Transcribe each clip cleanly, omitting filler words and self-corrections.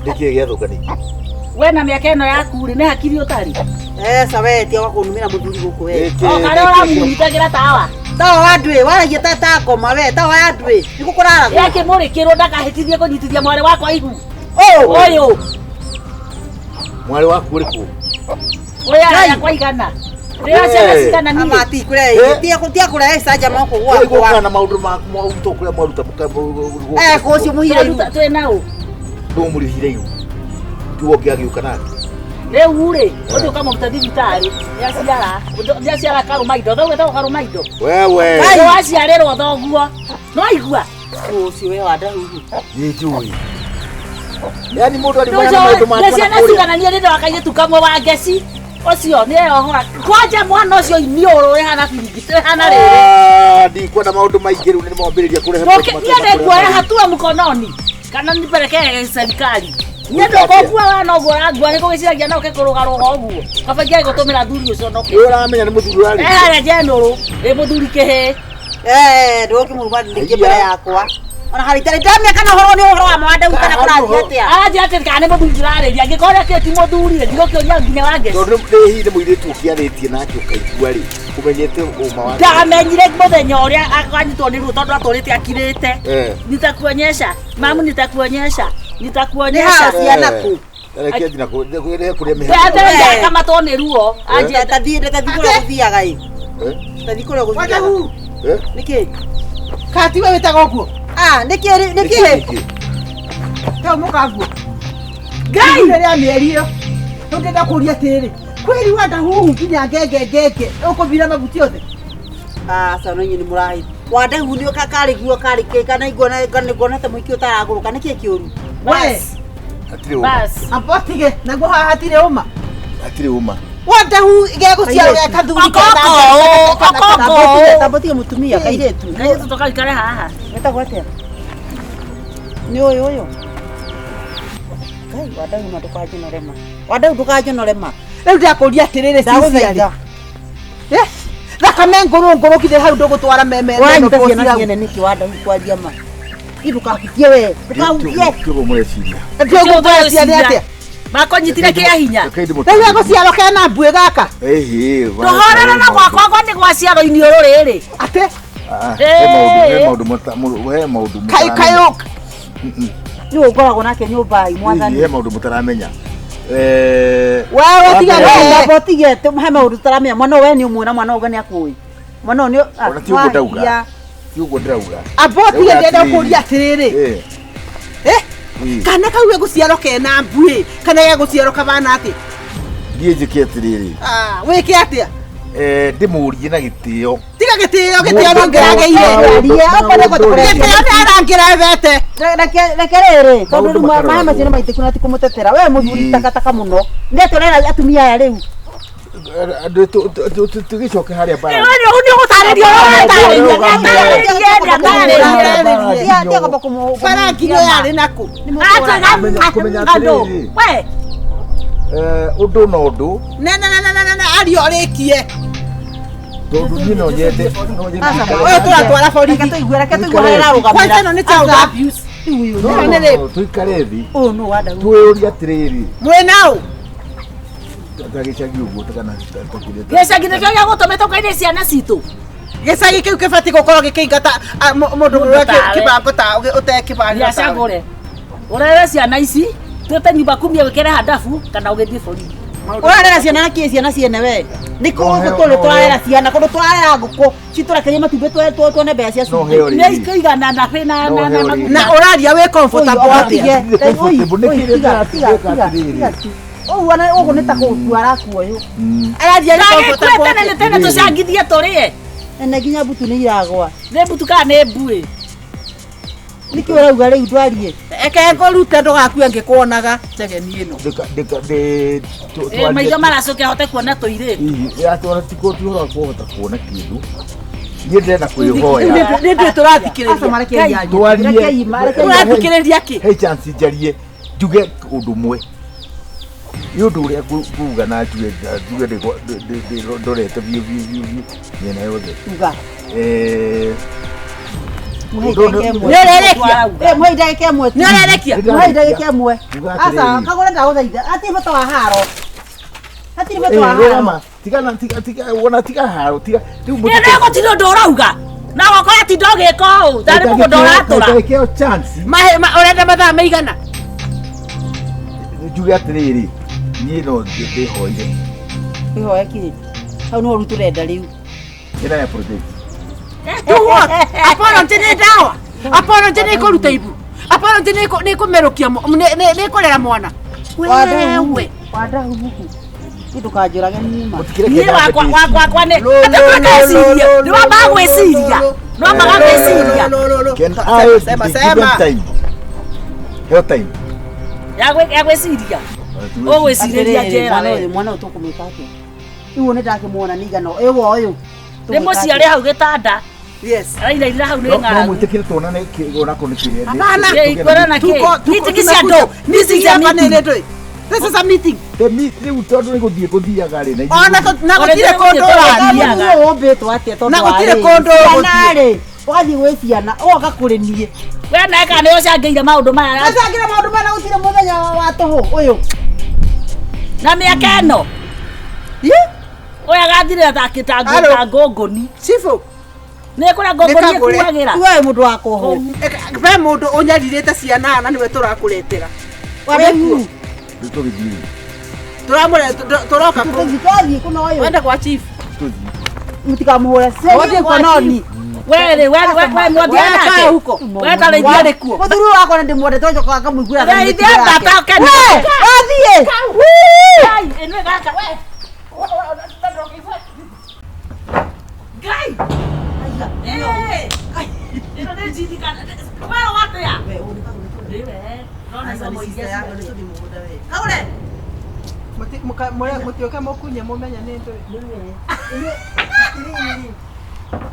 Ndiki giathukani. We na miaka ino yaku ri ne hakiri utari. Sawe ti wakunumira muthuri guku we. Kare uramunitagira tawa. Tawa wa ndwe waragia tata koma we tawa ya ndwe nikukurara. Yake muri kiro ndakahitithie kunyitithia mwari wakwa ihu. Oyo. Mwari waku uri ku? Oya yakwa igana. Ria ciana cigana ni. Amati kure tia kure saja moko gwa. Kwa na maundu maku mauto kure maruta buka. Kucio muhire twe nao. Ndo muri hire tuo kiagiuka nani? Rĩu rĩ ũthiĩ ũkamũruta thibitarĩ nĩaciara karũmaindo thoguo etagwo karũmaindo wewe waciarĩrwo thoguo no igua ũcio we wandahuhu nĩnjũĩ yaani mũndũ arĩ mwana maũndũ ma ciana cigananie nĩ wa kairĩtu kamwe wa ngeci ũcio nĩeyohora kwanja mwana ũcio iniũrũ ĩhana biringiti ĩhana rĩrĩ ndikwenda maũndũ maingĩ rĩu nĩmwambĩrĩria kũrehe niĩ nĩkuoya hatua mkononi kana nipelekee serikali Nyedo kokua wana gora gwani ko giciragia no ke kurugaro hoguo kabagia gutumira thuri ucio no ke uramenya ni muthuri rari ara jenuru muthuri kehe ndoki muruma ndinge mbere yakwa ona haritari ndamya kana horo ni horo wa mwanda ukana kurathia atia aje ati kana muthuri rari angikora ke ti muthuri ndio kioria nginya wange tondu ndihire muiretu kiaritie nake ukaigua ri umenyete uma wake ndamenyire muthenya uria akanyitwo ni ru tondu atorite akirite nitakuonyesha mamu nitakuonyesha ciana ku Rekea jina kuelewa kulia Tete kama tone ruo aje tathiire guthiaga i tathikore guthiaga niki kati we witaga guo niki to mukaguo ngai ria mierio tungenda kuria tiri kweli wandahuhu kinya ngenge ukuvira mabuti othe sana nyini murahi wandahuhu ni kakari guo kari kana igona ta mwiki utaraguruka niki kiuru bas bas apotige nago hatire uma hatire uma wandahuhu igekuciaro ya kathuri akoko tabotige mutumia kairetu nayo tutoka ikare haha metagwate ni oyo kai wandahuhu madukaje norema wandahuhu dukaje norema riu ndakuria tirire ciari thakame nguru kide hau ndugutwara meme no ciana niki wandahuhu kwaria ma irukakitie we ukaugie kigo mweciria ndio gweciria atia makonyitire kia hinya riu aguciaro kena mbue gaka ndohorana na gwakwa ni gwaciaro inioro riri ate he maundu kayo ni ukoragwo nake nyumba imwathani he maundu mutaramenya wewe tiga he maundu taramenya mwana we ni umwe na mwana ugani akui mwana ni tiugo ndauga tiugo ndauga abotige ndenda kuria atiriri kana kauwe guciaro kena mbui kana ya guciaro kabana ati ndiejike atiriri weke atia ndimurie na gitio tiga gitio no ngerageire akone ko tukore gitio arangira bete rekerere tondu mahe macine maite kuna ti kumutetera we muthuri takataka muno ndetorera atumia ya riu tugicoke haria bara ni gutaririo bara ngino yari naku we undu no undu ario rikie tondu nyino nyende oyo turatwara borithi tuiguera rugamira no ni child abuse tuikare thi no wanda tuuria atiriri mwenao gicagi uguo kana takuria gicagi nä kä gä a gå tå mä tå kainä ciana citå gicagi kä u kä batiä gå korwo gä kä ingata må ndå kä bango ta å tekibangå re å rere ciana ici twä te nyumba kumia wä kere handabu kana å gä thiä borithi å rarera ciana na kä ciana ciene we nä kå gå tå rä tå rarera ciana kå ndå tå rarera ngå kå citå rekerie matumbä tuone mbea cia nä ikaigana na å raria wä uguo nä ta gå arakuoyå tene tå cangithie tå rä e ene nginya mbutu nä iragwa nä mbutu kana nä mbuä nä kä å rauga rä u ndwarie eke ngå rute ndå gakue ngä kwonaga cegeni ä no maitho maracoke ahote kuona tå irä yatwara tiko tuhora kuhota kuona kindu nie ndenda kwĩhoya nĩ ndĩ tũrathikĩrĩria tũrathikĩrĩria kĩ he chance njarie njuge ũndũ mwe nĩ ũndũ ũrĩa kuuga na njuge ndorete biũ nyena yothe uga Muheidagike mwe. Nĩũrerekia? Muheidagike mwe. Asa kagore ndaguthaitha. Ati bata wa haro. Ati bata wa haro. Tiga wona tiga haro tiga. Nĩrĩ gũtirĩ ũndũ ũrauga. Na wakora ti ndogĩka ũũ. Ndarĩ mũgũnda ũratũra. Ndagĩkeo chance. Ũrenda mathaa maigana? Njuge atĩrĩrĩ. Niĩ no ndĩhoire. Ihoya kĩ? Hau no ruturenda rĩu. Ĩna ya project. Apology nĩ ndawa. Apology nĩ kũruta ibu. Apology nĩ kũmerũkia nĩ kũrera mwana. Wewe. Wandahuhu. Ndukanjũrage nima. Niĩ wakwa nĩ ndĩkwĩciria. Nĩ wambaga gwĩciria. Nĩ wambaga gwĩciria. Sema. Heo time. Ya gwĩciria. Ũgwĩcirĩria njera we. Mwana ũtũkũmĩka atĩa? Iwo nĩ ndakĩmuona nĩigana ũyũ. Nĩ mũciarĩ hau gĩtanda. Yes. Arairaira hau nĩ No ng'aragu. mwĩtĩkĩre tuonane kĩgona kũ nĩ kĩrĩa. Hapana. Ikora kĩ? Meeting cia andũ. Meeting cia meeting. This is a meeting. The meeting tondũ nĩ gũthiaga rĩ na. Ona gũtirĩ kũndũ ũrathiaga. Ũmbĩtwo atĩa tondũ na gũtirĩ kũndũ ũgũthiĩ. Ũgathiĩ gwĩ ciana, ũgoka kũrĩ niĩ. We nawe kana nĩ ũcangĩire maũndũ maya. Ũcangĩire maũndũ maya na gũtirĩ mũthenya wa tũhũ ũyũ. Na mĩaka ĩno. Ũyũ agathire ta ngũngũni. Cibu. Nĩ kũrĩa ngũngũni ĩkuagĩra. Tuwe mũndũ wa kũhũ. Ve mũndũ ũnyarirĩte ciana na nĩwe tũrakũretera. Wabegu. Tũtũgĩthiĩ. Tũroka kũthiĩ kuna ũyũ. Wenda kwa chief. Mtikamũhũra. Wote kononi. Wewe mwathiana huko. Wewe tarejea lekuo. Mũthuri wako ndĩmuonde tũcoka ngamũiguĩra. Ndeithia tata ukene. Wathiĩ. Ai, ene gaka we. Gai. Aya. Eh. Ino nĩ jidi kana. Wewe watu ya. Wewe wewe. Naona sasa moisia yako ndio mũgũnda wewe. Kaure. Mũtioke mũkunye mũmenya nĩ ndũĩ.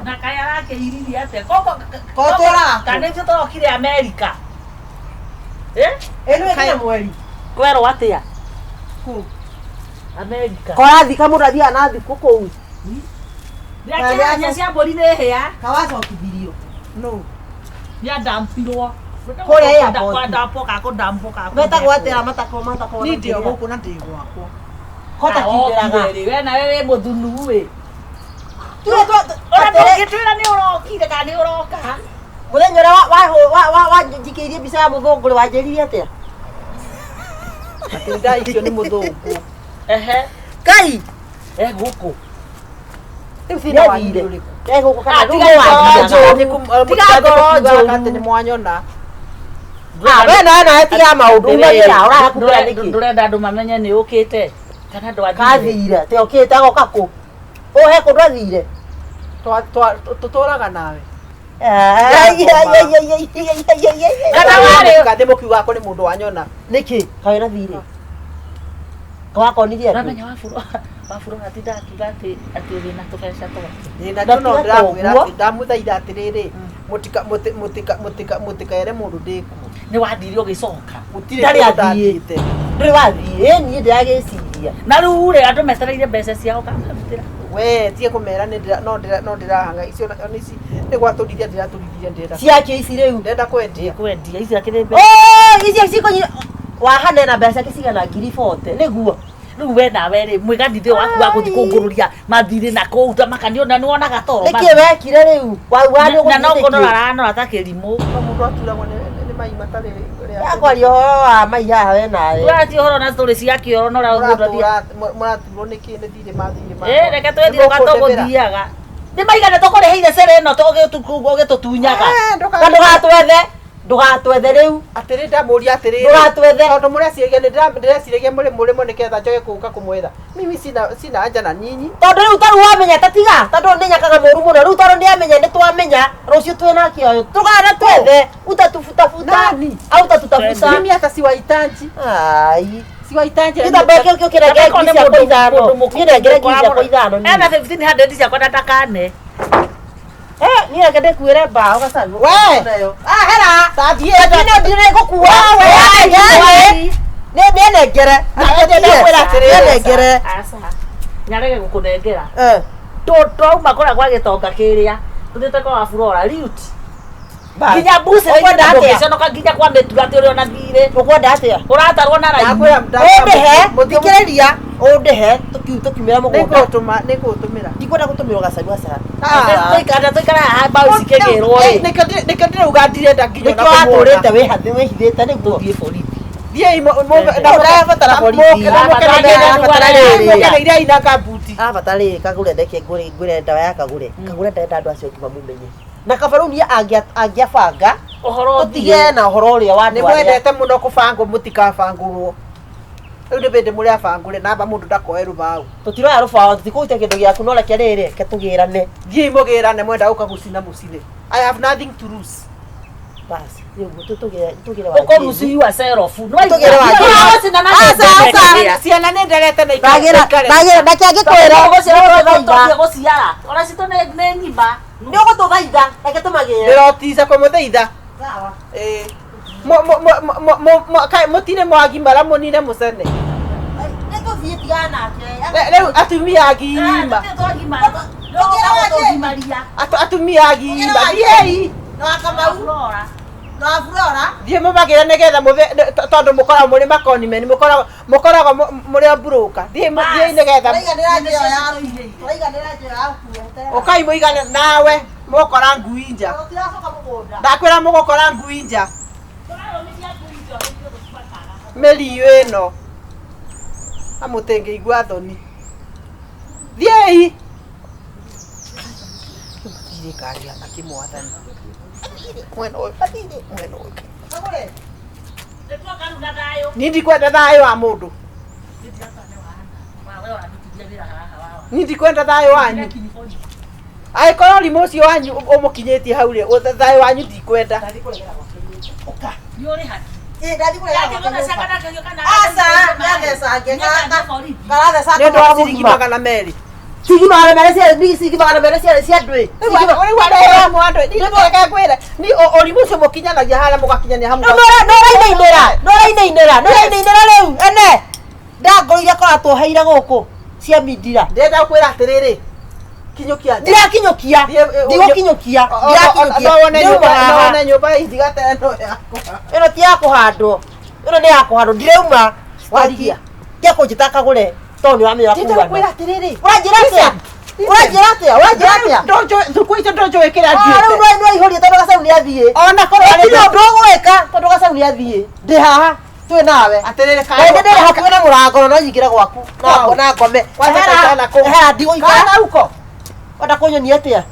Na kaya yake iriri ate kotora kana ndio tokire America eno kaya mweri kwero watia ku America korathi kamurathi anathi kuku ya cia mbori ne hea kawaca kibirio no ya dampirwo kore ya kwa dampoka meta gwatera matako ni ndio guku na ndio gwakwa kota kideraga we na wewe muthunu we Ora nĩ ũrokire kana nĩ ũroka? Mũthenya ũrĩa wanjikĩirie mbica ya mũthũngũ rĩ wanjĩrire atĩa? Atĩ ndaikio nĩ mũthũngũ. Ehe. Ngai. Gũkũ. Rĩu thina wathire. Gũkũ kana ndũgũ tiga ngoro njũru atĩ nĩ mwanyona. We nawe tiga maũndũ umagĩra ũrakũgĩra nĩkĩ? Ndũrenda andũ mamenye nĩ ũkĩte kana ndwathire. Kathire te ũkĩte agoka kũ? Ohe kũndwathire. Tũtũraga nawe. Kana warĩ kathĩ mũkiuga akũ nĩ mũndũ wanyona. Nĩkĩ? Kaĩ na thirĩ. Wakonirie atĩ. Ramenya waburo atinda akiuga atĩ wĩna tũbeca twake. Na no ndĩramwĩra ndamũthaitha atĩrĩrĩ mũtikaere mũndũ ndĩkuo. Nĩ wathire ũgĩcoka. Ndarĩ athiĩte. Ndũrĩ wathiĩ niĩ ndĩragĩciria. Na rĩu rĩ andũ metereire mbeca ciao kamarutĩra. We tie kumera no ndirahanga icio ici nĩ gwatũrithia ndiratũrithia ndĩrenda ciakio ici rĩu ndĩrenda kwendia ici akĩrĩ mbeca ici cikonyi wahane na mbeca kĩcigana 40 nĩguo rĩu we nawe rĩ mwĩgandithio waku wa gũthiĩ kũngũrũria mathirĩ na kũuta makaniona nĩ wonaga toro nĩkĩ wekire rĩu na no kũnora aranora ta kĩrimũ no mũndũ aturagwo nĩ mai matarĩ yakwaria ũhoro wa mai haha we nawe ũratia ũhoro na story cia kĩoro no ũrathia mũraturwo nĩkĩ nĩ thirĩ mathirĩ reke twethire gatũgũthiaga nĩ maigana tũkũrĩhĩire cere ĩno ũgĩtũtunyaga ndũgatwethe rĩu atĩrĩ ndamũria atĩrĩ ndũgatwethe tondũ mũreciria ndĩreciragia mũrĩmo nĩketha njoge kũũka kũmwetha mimi sina haja na nyinyi tondũ rĩu tarĩ wamenya tatiga tondũ nĩ nyakaga mũru mũno rĩu tondũ nĩamenya nĩ twamenya rũciũ twĩna kĩoyo tũgana twethe utatutafuta au tatutafuta mimi hata siwahitaji ai siwahitaji ndio baki ukirejea kisa kwa idhano nirejea kisa kwa idhano ana 1500 cia kwa ndakane niĩ reke ndĩkuĩre mbaũ gacagu hera tathie ndire gũkua nĩnengere nĩnengere nyarege gũkũnengera twauma kũrĩa gwa gĩtonga kĩrĩa tũthiĩte kwa Flora Liut Nginya buce Ukwenda atia? ndũngĩconoka nginya kwa mĩtura atĩ ũrĩa ona thirĩ. Ukwenda atia? Ũratarwo na raini. Ũndehe, thikĩrĩria, ũndehe, tũkiumĩra mũgũnda. Nĩngũtũmĩra. Ndikwenda gũtũmĩrwo gacaru gacara. Tũikara haha mbaũ cikĩgĩrwo rĩ. Nĩkĩo ndĩrauga ndirenda nginya Nĩkĩo watũrĩte wĩhithĩte nĩguo. Tũthiĩ borithi. Thiĩi Ũrabatara borithi. iria ina kabuti. Abatara rĩrĩ Kagure ndeke ngwĩre ndawa ya Kagure. Kagure ndarenda andũ acio ngima mũmenye. Na kaba rĩu niĩ angĩabanga tũtige na ũhoro ũrĩa wa andũ arĩa. Nĩmwendete mũno kũbangwo mũtikabangũrwo. Rĩu nĩ bĩndĩ mũrĩa bangũre namba mũndũ ndakoe rũbaũ. Tũtiroya rũbaũ tũtikũruta kĩndũ gĩaku no reke rĩrĩ reke tũgĩrane. Thiĩi mũgĩrane mwenda gũka gũcina mũcine. I have nothing to lose. Basi nĩguo tũgĩre wa. Uko lose yourself. No Tũgĩre wa. Ciana nĩ nderete na Ndagira ndake angĩkwĩra gũciara. Ona cito nĩ nyimba. nĩ ũgũtũthaitha reke tũmagĩre. ndĩrotiza kũmũthaitha. Sawa. Mũtire mwagimara mũnine mũcene. Nĩtũthiĩ tigana nake. Rĩu atumia agima. Atumia agima. Thiĩi. No Kamau. No Flora. Thiĩ mũmagĩre nĩgetha tondũ mũkoragwo mũrĩ makonimeni mũkoragwo mũrĩ broker. Thiĩi nĩgetha ũkai mũigane nawe mũgũkora ngui nja. Ndakwĩra mũgũkora ngui nja. Mĩriũ ĩno amũtĩngĩigua thoni. Thiĩi. Thirikari akĩmwathani. Mwena ũyũ. Mwena ũyũ. Niĩ ndikwenda thayũ wa mũndũ. Niĩ ndikwenda thayũ wanyu. Angĩkorwo ũrimũ ũcio wanyu ũmũkinyĩtie hau rĩ, thayũ wanyu ndikwenda. Nĩ ũndũ wa ciringi 200. Ciringi 200 cia ndũĩ. Ũrimũ ũcio mũkinyanagia harĩa mũgakinyania hamwe. Norainainĩra rĩu ene ndangũrĩire kora tũheire gũkũ cia mindira. Ndĩrenda kwĩra atĩrĩrĩ, kinyũkia ndirakinyũkia ndigũkinyũkia ndona nyũmba ithigata ĩno yakwa. Ĩno ti ya kũhandwo, ĩno nĩ ya kũhandwo. Ndirauma warigia tia kũnjĩta Kagure tondũ nĩwamenya kuugana. Kwĩra atĩrĩrĩ, ũranjĩra atĩa? Thukũ icio ndũnjũĩ kĩrĩa rĩu no ihũrie tondũ gacaũ nĩathiĩ. Ona korwo ndũ ũgwĩka tondũ gacaũ nĩathiĩ. Ndĩ haha twĩ nawe. atĩrĩrĩ ndĩ hakuhĩ na mũrango no nyingĩre gwaku na ngome. Ndigũikara uko. Wenda kũnyonia atĩa?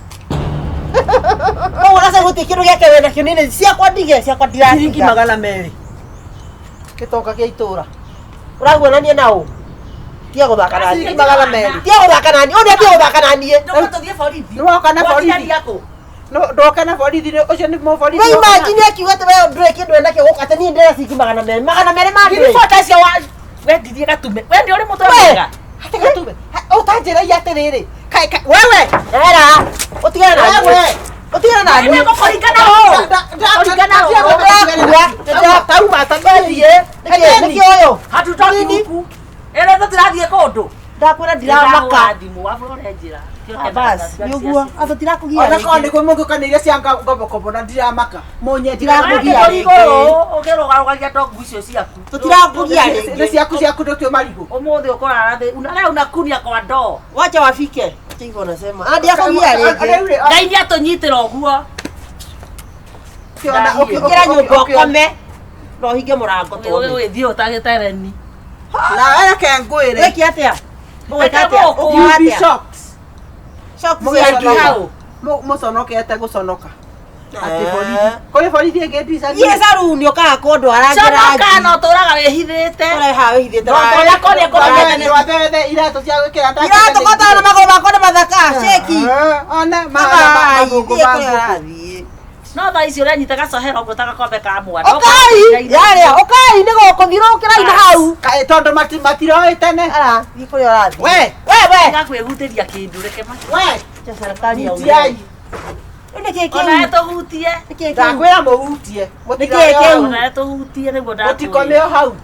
Koguo gacaũ gũtirĩ kĩndũ gĩake we nakĩo nĩ ciakwa ndige ciakwa Ciringi ndiratiga. 200. Gĩtonga gĩa itũũra. Ũraguonania na ũ? Tiga gũthaka na niĩ. Ciringi 200. Tiga gũthaka na niĩ. Ũrĩa tiga gũthaka na niĩ. Nĩwoka na borithi. Ndoka na borithi ũcio nĩ mũborithi. No imagine akiuga atĩ we ndũrĩ kĩndũ enakĩo gũka atĩ niĩ ndĩrenda ciringi 200. 200 ma ndũĩ. Wendithie gatume. Wendi ũrĩ mũtwe mwega. Gatume. Ũtanjĩragia atĩrĩrĩ. Wewe. Era. Ũtigane na niĩ. Ũtigane na niĩ. Tauma tagathiĩ. Nĩkĩo ũyũ. Hatutaki huku. Ere tũtirathiĩ kũndũ. Ndakwĩra ndiramaka. Thimũ wabũrore njĩra. Basi nĩguo atũ tirakũgia. Ona korwo nĩguo mũngĩkanĩire cia ngobokobo na ndiramaka. Ndirakũgia rĩngĩ. Ũkĩrũgarũgagia ndongu icio ciaku. Tũtirakũgia Nĩ rĩngĩ. ciaku ndũtue marigũ. Ũmũthĩ ũkorara thĩ. Leo unakunia kwa ndoo. Wacha wafike. Acha hivyo nasema. Ndirakũgia rĩngĩ. Ngai nĩatũnyitĩra ũguo. Ũkĩra nyũmba ũkome. No hinge mũrango tondũ. Wewe thiĩ ũtagĩtereni. Na reke ngwĩre. Wĩke atĩa? Ũgwĩka atĩa? You Ũgwĩka be atĩa? shocked. Hau. Mũconokete gũconoka. Atĩ borithi. Kũrĩ borithi ĩngĩ ndicagia. Iye saruni ũkaga kũndwara njĩra. Conoka no tũraga wĩhithĩte. Ũrĩ haha wĩhithĩte. Ndwathe iratũ cia gwĩkĩra ndakĩte. Iratũkotana na magũrũ makwa nĩ mathaka. Sheki. Ona Thiĩ. No thaa ici ũrenyita gacohera ũguo ta gakombe ka mwana. Ũkai. Yarĩa. Ũkai nĩ gũkũthirũkĩra ina hau. tondũ matiroĩ tene. Ara, thiĩ kũrĩa ũrathiĩ. We. Gakwĩhutĩria kĩndũ reke ma. We. Cha serikali ya Mutiai. Nĩkĩ Ona kĩu? tũhutie. Nĩkĩ kĩu? Ndakwĩra mũhutie. Nĩkĩ kĩu? Ona tũhutie nĩguo ndakwĩra. Mũtikome o hau.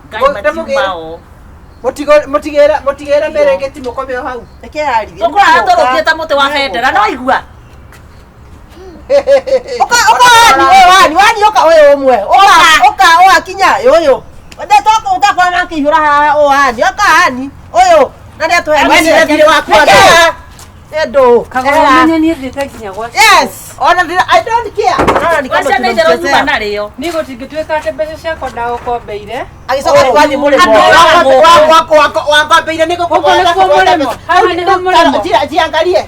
Mũtigĩre mĩrĩngĩti mũkome o hau. Nĩkĩ yarithia? Tũkũrara tũrũkĩte mũtĩ wa bendera no igua. wani oka oyo omwe. Oka kinya yoyo. Wende toko utakwa na kihura wani oka hani. Oyo. Nani atoya wani vile wakwa. Edo. Kagura mwenye ni thite kinya gwa. Yes. Ona I don't care. Ona ni Wacha nä njero nyumba narä yo Nä gå tingä ka atä mbeca ciakwa ndagåkombeire agicoka kwathi må rä wakwambeire nä gå jiangalie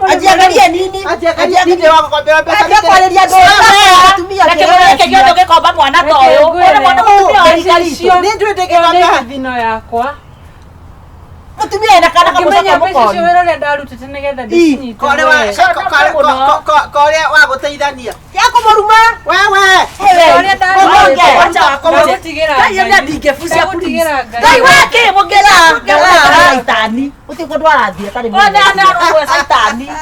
ajiangalie nini ajiangalie wakwambia mbeca kwarĩria reke gĩothe gĩkomba mwana ta ũyũ mwana nĩ ndũĩ ndĩgĩkomba thino yakwa mutumia ena kana kamũcaka mũkoni wĩra ũrĩa ndarutĩte nĩgetha ndĩcinyite korĩa wa gũteithania yakũmũruma wewe ndingĩbucia ngai wake mũngĩra itani ũtiko ndwarathiĩ tarĩ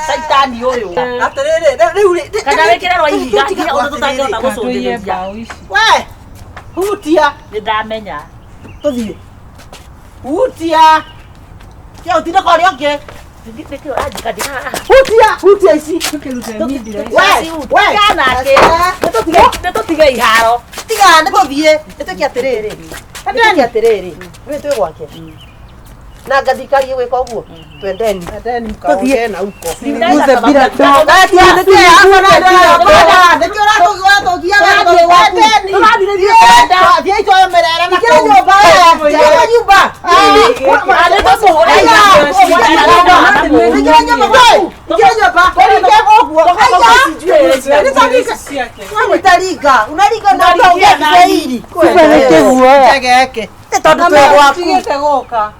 caitani ũyũ atĩrĩrĩ rĩu kana wĩkĩre rwa ihiga ũndũ tũtangĩhota gũcũthĩrĩria we hutia nĩ ndamenya tũthiĩ hutia kia utinda kori oke ndikio ajikadika hutia ici nĩtũtige iharo tiga nĩtũthiĩ nĩtũkia atĩrĩrĩ nĩ twĩ gwake na ngathikarie gwĩka ũguo twendeni tũthiĩ na uko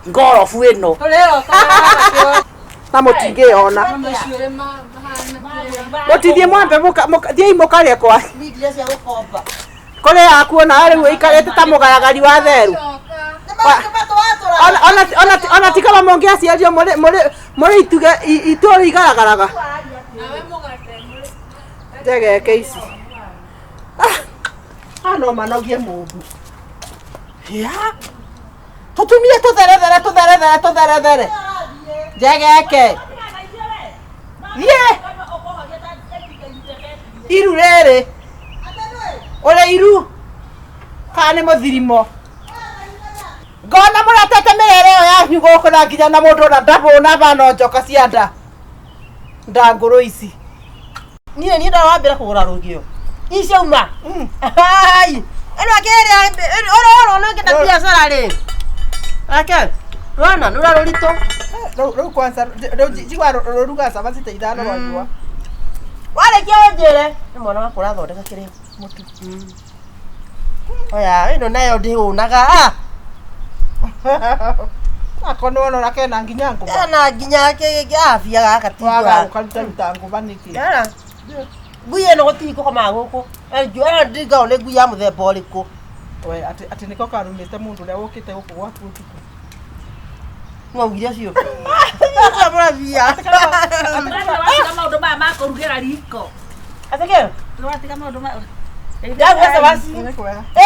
ngorobu ĩno na mũtingĩona mũtithie mwambe thiĩ mũkarĩe kwa kũrĩa akuona rĩu ikarĩte ta mũgaragari wa therũ ona ti kama mũngĩaciario mũrĩ itũũra igaragaraga njegeke ici no manogie mũndũ tũtumie tũtherethere njegeke thiĩ iru rĩrĩ ũrĩ iru kana nĩ mũthirimo ngona mũratete mĩrere ĩyo yanyu gũkũ na nginya na mũndũ ona ndabũna bana njoka cia nda ndangũrũ ici niĩ ndawambĩra kũgũra rũgĩo icauma ĩno akĩrĩa ũrona ngĩta biacara rĩ ake rona nura rũritũ rĩu kwanza jigwa rũruga cabaci ta ithano rwanyua warĩkia ũnjĩre nĩ mwana wakwa ũrathondeka kĩrĩa mũtu oya ĩno nayo ndĩhũnaga akono ona kena nginya ngũba na nginya kĩafia gaka tigwa ũkaruta ngũba nĩkĩ ngui ĩno gũtigũkoma gũkũ njũa ndingaũ nĩ ngui ya mũthemba ũrĩkũ atĩ nĩko karumĩte mũndũ ũrĩa wũkĩte gũkũ gwaku ũtukũ ng'augire acio mũravia maũndũ maya ma kũrugĩra riko atĩkĩ nĩwatiga maũndũ maya ndagwĩca waci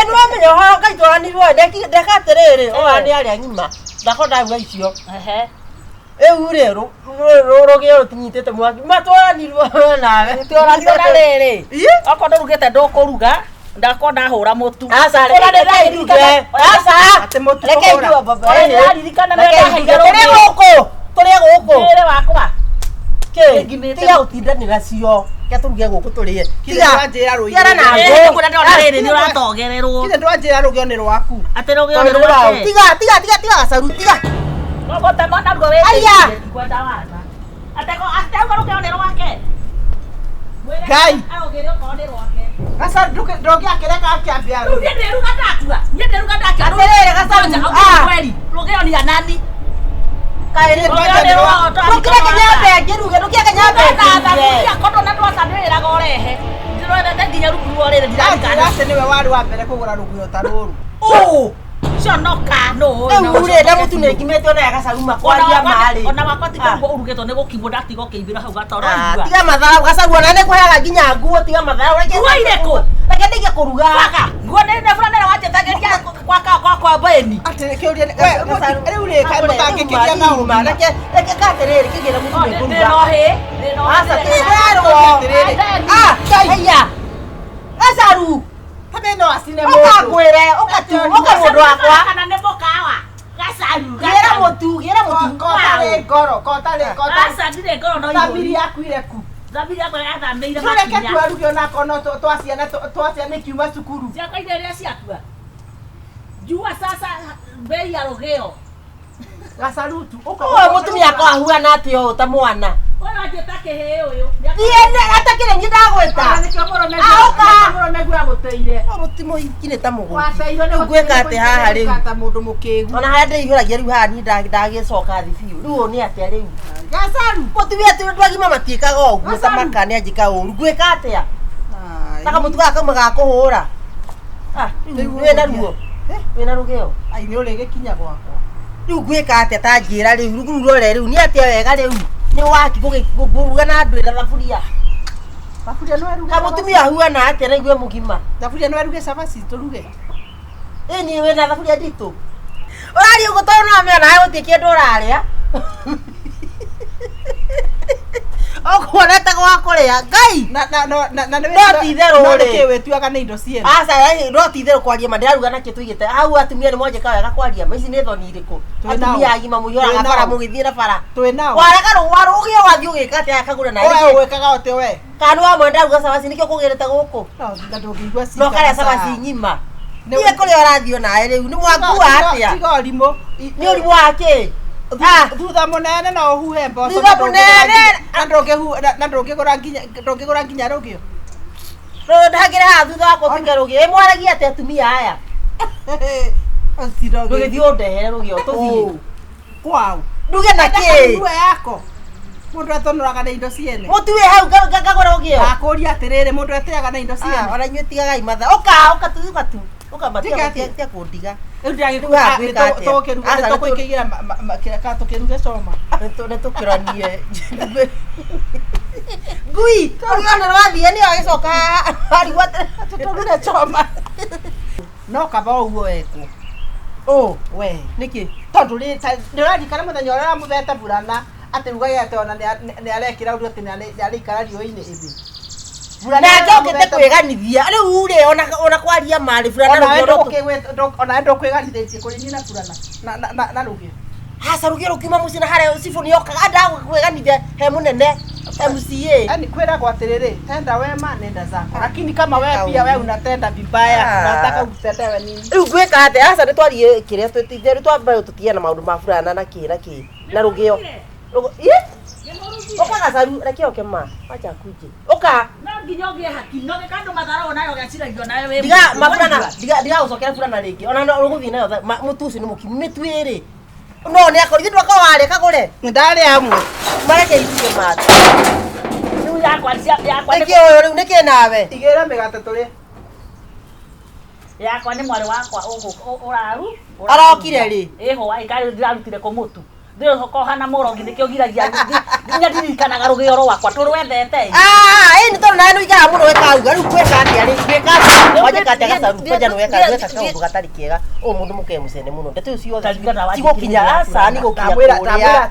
nĩwamenya ũhoro ngaitwaranirwo ndeka atĩrĩrĩ oya nĩ arĩa ng'ima ndako ndaruga icio rĩu rĩ rũgĩo rũtinyitĩte mwaki matwaranirwo nawe tũranĩra rĩrĩ okorwo ndũrugĩte ndũkũruga ndako ndahũra mũtu tũrĩa gũkũ rĩrĩ wakwa tiga gũtindanĩra cio kĩa tũruge gũkũ tũrĩe nĩ ũratogererwo ndwanjĩra rũgĩo nĩ rwaku atĩ rũgĩo nĩ rwake tiga gacaru tiga gũtemona ruo wĩkwenda wana ateuga rũgĩo nĩ rwake Ngai arũgĩre okorwo nĩ rwake gaca ndũngĩakĩreka akĩambia rĩu niĩ ndĩruga ndakua atĩrĩrĩ gacaru kweri rũgĩo ni anani kondo na ndwacanĩrĩraga ũrehe ndĩrorete nginya rungu rwa rĩrĩ nĩwe warĩ wa mbere kũgũra rũgĩo ta rũrũ Conoka no. Ure na mutu ne kimete ona yakasaruma kwaria mari. Ona makoti ko urugeto ne gukimbo ndatigo kimbira hau gatoro igua. Tiga mathara ugacarua na ne kuheaga nginya nguo tiga mathara ureke. Waire ko. Reke ndige kuruga. Nguo ne fulana wajetageria kwa beni. Atire kiuria riu ri kai mutangikiria na uma reke katerere kigira mutu ne kuruga. No he. Asa tirero. Aya. Asaru. Habe no asine mo. Ukakwire ukamundu wakwa. Kana ne bokawa. Gasaru. Gira mutu. Kotale. Asa dire ngoro no Zabiri yakwire ku. Zabiri yakwa yathambeire Tureke twaruge ona kono twaciana kiuma cukuru. Ciakwa iria ciakua. Jua sasa bei ya rogeo. Gasarutu. Mutumia kwa huana atio ta mwana. Ona njitake he uyu. Ndiene atakire ngindagweta. Moro megura guteire. Mutimo ikine ta mugo. Waceirwo ni Gweka ati haha riu. Kata mundu mukigu. Ona haria ndihuragia riu haha ni ndagicoka thi biu. Riu ni atia riu. Gasaru. Mutumia ati ndwagima matiikaga uguo ta makani anjika uru. Gweka atia. Taka mutuga kama gakuhura. Wena ruo. Wena rugeo. Ai ni uri gikinya gwakwa. Riu gweka atia ta njira riu. Riu rore riu ni atia wega riu. Ni waki kuruga na andu ira thaburia. Thaburia no eruge. Ka mutumia huana atia na igwe mugima. Thaburia no eruge cabaci turuge. Ni wena thaburia nditu. Urari ugo tona me na gutikie nduraria. Okuona ta gwa kuria Ngai. Na Roti itherũ rĩ. Ke wetuaga ni indo ciene. Aca roti itherũ kwaria ma ndiraruga na kitu igite. Hau atumia ni mwonjeka wega kwaria ma ici ni thoni iriku. Atumia agima muihuraga bara mugithie na bara. Twi nao. Warega rũwaru ũgĩe wathiĩ ũgĩka atĩa Kagure na Oya wekaga ote we. Kanu wa mwenda ruga cabaci nikio kũgĩrĩte gũkũ. Na ndũngĩigua ci. No karĩa cabaci ng'ima. Niĩ kũrĩa ũrathiĩ nawe rĩu nĩ mwakua atĩa. Tiga ũrimũ. Nĩ ũrimũ wake. Thutha munene no uhuhe mboco. Thutha munene. Na ndũngĩgũra nginya rũgĩo. Ndagĩra haha thutha wakwa ũtuĩke rũgĩo. Mwaragia atĩ atumia aya. Ndũgĩthiĩ ũndehere rũgĩo tũthiĩ. Kwao. Nduge na kĩ? Nduge yako. Mundu atonoraga na indo ciene. Mũtuĩ hau ngagũra rũgĩo. Akũria atĩrĩrĩ mundu eteaga na indo ciene. Ona inyuĩ tigagai matha. Ũka tu. Ũka matia kũndiga. Rĩu ndagĩtũkĩruga tũkĩruge coma. Nĩ tũkĩranie. Ngui, ũrĩona rwathiĩ nĩ agĩcoka arigwo tũruge coma. No kaba ũguo wekwo. We. Nĩkĩ? Tondũ ndĩrarikana mũthenya ũrĩa mũthete burana atĩ rugaga atĩ ona nĩ arekĩra ũndũ atĩ nĩ arĩikara riũa-inĩ ĩthĩ. Nake ũkĩte kwĩganithia rĩu rĩ ona kwaria marĩ burana rũgĩo. Ona ndũkwĩganithĩtie kũrĩ niĩ na burana na rũgĩo. Haca rũgĩo rũkiuma mũciĩ na harĩa cibũ nĩ okaga ndakwĩganithia he mũnene MCA. Yaani kwĩragwo atĩrĩrĩ, tenda wema nenda zako. Lakini kama wewe pia wewe unatenda vibaya, unataka utetewe nini? Rĩu gwĩka atĩa? Haca nĩ twariĩ kĩrĩa twĩtithia rĩu twambaye tũtige na maũndũ ma burana na kĩ na rũgĩo. Ũka Gacaru reke oke ma. Acha kuje. Ũka. No nginya ũgĩe haki. No gĩkandũ mathara nayo gaciragio nawe wĩ. Diga maburana, diga ũcokera burana rĩngĩ. Ona ũgũthiĩ nayo mũtu ũcio nĩ mũkimu mĩtu ĩrĩ. No nĩ akorithie ndwaka warĩa Kagure. Ndarĩ amwe. Mareke itige matu. Rĩu yakwa Nĩkĩ ũyũ rĩu nĩkĩ nawe? Igĩra mĩgate tũrĩ. yakwa nĩ mwarĩ wakwa ũraru. Arokire rĩ? Ĩho aikarĩ ndirarutire kũ mũtu. Ndĩroka hana mũrongi nĩkĩo ngiragia nginya ndirikanaga rũgĩo rwakwa tũrwendete. Nĩ tondũ nawe nĩũikaraga mũno wekauga rĩu gwĩka atĩa rĩ? Gwĩka atĩa? Wajĩka atĩa Gacaru? Kwanja gwĩka kaũndũ gatarĩ kĩega. Mũndũ mũkee mũcene mũno. Ndeto icio ciothe cigũkinya aca nĩ gũkinya kũrĩa.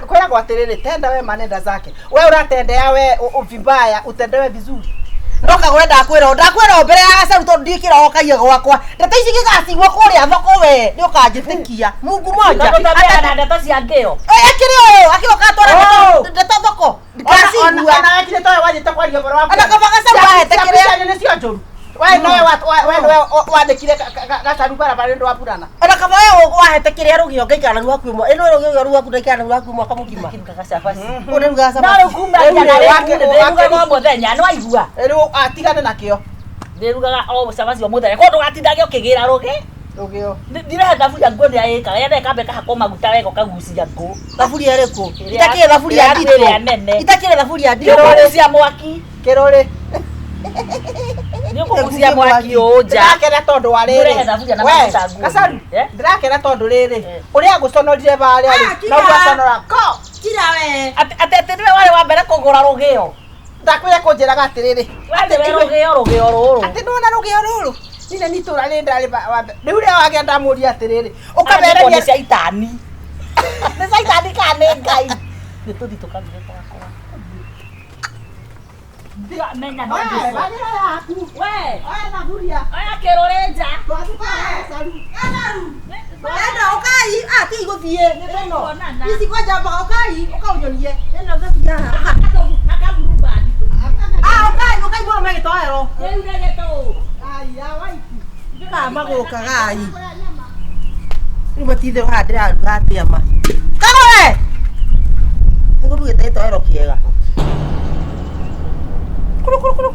Kwĩragwo atĩrĩrĩ, tenda wema nenda zake. Wewe unatendea we vibaya, utendewe vizuri. No Kagure ndakwĩra mbere ya Gacaru tondũ ndikĩra okaia gwakwa. Ndeto ici gĩgacigwo kũrĩa thoko we nĩ ũkanjĩtĩkia. Mungu moja. Na ndeto cia ngĩo. Akĩrĩ ũyũ akĩroka atwara ndeto thoko. Ndikacigua. Ona wekire towe wajĩte kwaria ũhoro waku. Ona kaba Gacaru ahete kĩrĩa. Nĩ cio njũru. Wewe nowe wandĩkire Gacaru barabara nĩ ũndũ wa burana. Ona kaba wewe wahete kĩrĩa rũgĩo ngaikara na rwaku ĩmwe. Ĩno rũgĩo rwaku ndaikara na rwaku mwaka mũgima. Ũrĩa ruga cabaci. No kumbagia na rĩrugaga o mũthenya nĩ waigua. Rĩu atigane nakĩo. Ndĩrugaga o cabaci o mũthenya. Kũndũ gatindage ũkĩgĩra rũgĩ. Rũgĩo. Ndirehe thaburia nguo ndĩraĩkaga. Yenda ĩkamba ĩkahakwo maguta wega ũkagucia ngũ. Thaburia ĩrĩkũ? Itakĩrĩ thaburia nditũ. Itakĩrĩ thaburia nditũ. Cia mwaki. Kĩrũrĩ. Nĩ ũkũgucia mwaki ũnja. Ndĩrakena tondũ wa rĩrĩ. Mũrehe thaburia na We, maguta nguo. Gacaru, Eh? ndĩrakena tondũ rĩrĩ. Ũrĩa ngũconorire barĩa rĩ, na ũgaconora ko. Kira we. Atĩ nĩwe warĩ wa mbere kũgũra rũgĩo. Ndakwĩra kũnjĩraga atĩrĩrĩ. Wethe rũgĩo rũrũ. Atĩ nĩwona rũgĩo rũrũ. Nina nĩ itũũra rĩrĩ ndarĩ wa mbere. Rĩu rĩo wagĩa ndamũria atĩrĩrĩ. Ũkamerania nĩ caitani. Nĩ caitani kana nĩ Ngai. Nĩ tũthi tũkaruge twakwa. Ndiramenya no Bagĩra yaku. we Oya thaburia. oya kĩrũrĩ nja. Gacaru. Enda ukai. Ti igũthiĩ. Nĩ beno. Nĩtuonana. Ici kwanja mbaga ukai. Ũkaunyorie. Ĩno thaburia haha. Akaburumba Ukai. Ukai mbona megĩtoero. rĩu regĩtũ. Aya waiki. Ka magũrũ kagai. Rĩu matinde haha ndĩraruga atĩa ma. Kagũre. Ngũrugĩte gĩtoero kĩega. Kuru.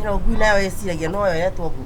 Ĩno ngui nayo ĩciragia no yo yetwo ngui.